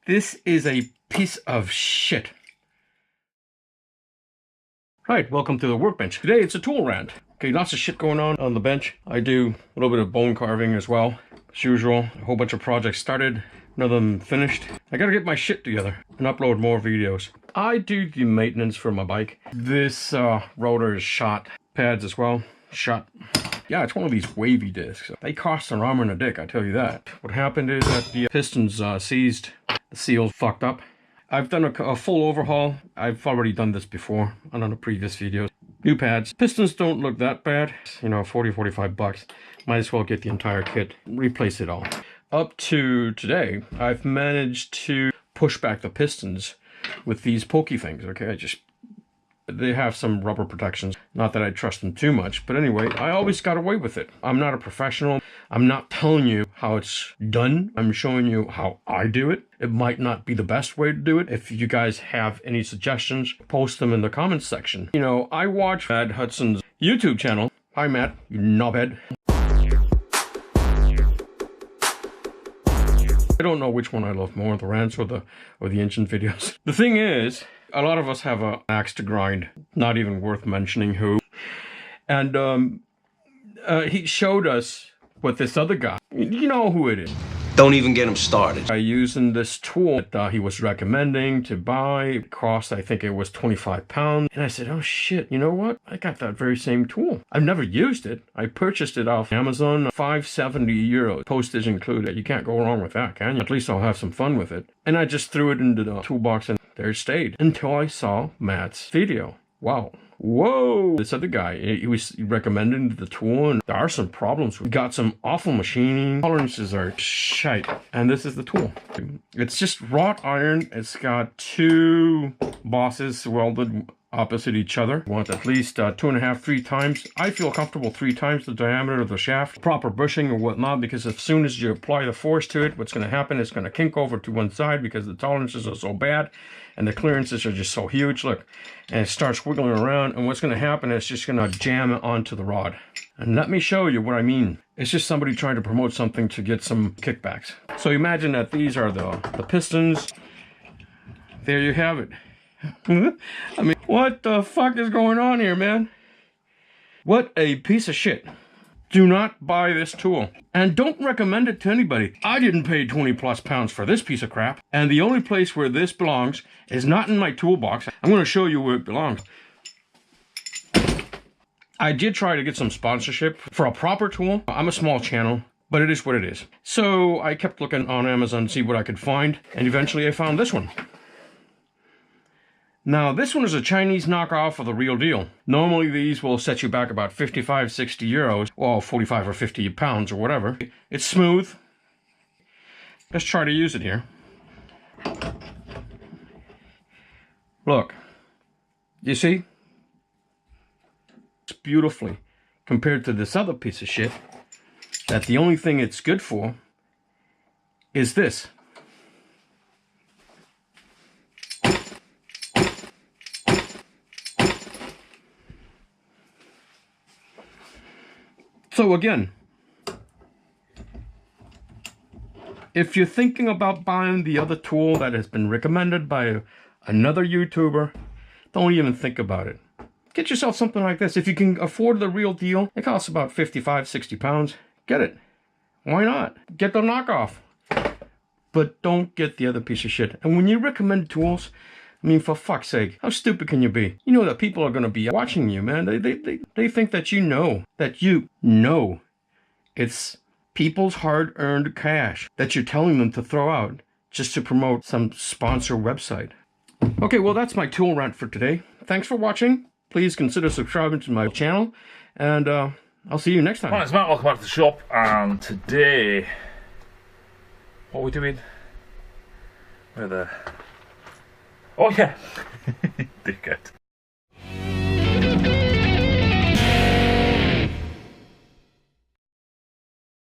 This is a piece of shit. Right, welcome to the workbench. Today it's a tool rant. Okay, lots of shit going on the bench. I do a little bit of bone carving as well. As usual, a whole bunch of projects started, none of them finished. I gotta get my shit together and upload more videos. I do the maintenance for my bike. This rotor is shot. Pads as well, shot. Yeah, it's one of these wavy discs. They cost an arm and a dick, I tell you that. What happened is that the pistons seized, the seal fucked up. I've done a full overhaul. I've already done this before on the previous videos. New pads. Pistons don't look that bad. You know, 40-45 bucks. Might as well get the entire kit, replace it all. Up to today, I've managed to push back the pistons with these pokey things, okay? They have some rubber protections. Not that I trust them too much, but anyway, I always got away with it. I'm not a professional. I'm not telling you how it's done. I'm showing you how I do it. It might not be the best way to do it. If you guys have any suggestions, post them in the comments section. You know, I watch Matt Hudson's YouTube channel. Hi Matt, you knobhead. I don't know which one I love more, the rants or the engine videos. The thing is, a lot of us have an axe to grind, not even worth mentioning who. And he showed us what this other guy, you know who it is. Don't even get him started. Using this tool that he was recommending to buy. It cost, I think it was 25 pounds. And I said, oh shit, you know what? I got that very same tool. I've never used it. I purchased it off Amazon, 570 euros, postage included. You can't go wrong with that, can you? At least I'll have some fun with it. And I just threw it into the toolbox and there it stayed until I saw Matt's video. Wow. Whoa! This other guy, he was recommending the tool, and there are some problems. We got some awful machining. Tolerances are shite. And this is the tool. It's just wrought iron. It's got two bosses welded opposite each other. Want at least 2.5, 3 times. I feel comfortable 3 times the diameter of the shaft. Proper bushing or whatnot, because as soon as you apply the force to it, what's going to happen is it's going to kink over to one side because the tolerances are so bad and the clearances are just so huge. Look, and it starts wiggling around, and what's going to happen is it's just going to jam onto the rod. And let me show you what I mean. It's just somebody trying to promote something to get some kickbacks. So imagine that these are the pistons. There you have it. I mean, what the fuck is going on here, man? What a piece of shit. Do not buy this tool. And don't recommend it to anybody. I didn't pay 20 plus pounds for this piece of crap. And the only place where this belongs is not in my toolbox. I'm going to show you where it belongs. I did try to get some sponsorship for a proper tool. I'm a small channel, but it is what it is. So I kept looking on Amazon to see what I could find. And eventually I found this one. Now, this one is a Chinese knockoff of the real deal. Normally, these will set you back about 55, 60 euros, or 45 or 50 pounds or whatever. It's smooth. Let's try to use it here. Look. You see? It's beautifully compared to this other piece of shit that the only thing it's good for is this. So again, if you're thinking about buying the other tool that has been recommended by another YouTuber, don't even think about it. Get yourself something like this. If you can afford the real deal, it costs about 55, 60 pounds. Get it. Why not? Get the knockoff. But don't get the other piece of shit. And when you recommend tools, I mean, for fuck's sake, how stupid can you be? You know that people are going to be watching you, man. They think that you know it's people's hard-earned cash that you're telling them to throw out just to promote some sponsor website. Okay, well, that's my tool rant for today. Thanks for watching. Please consider subscribing to my channel, and I'll see you next time. Hi, it's Matt. Welcome back to the shop, and today, what are we doing? Where the... Oh yeah, Debunked.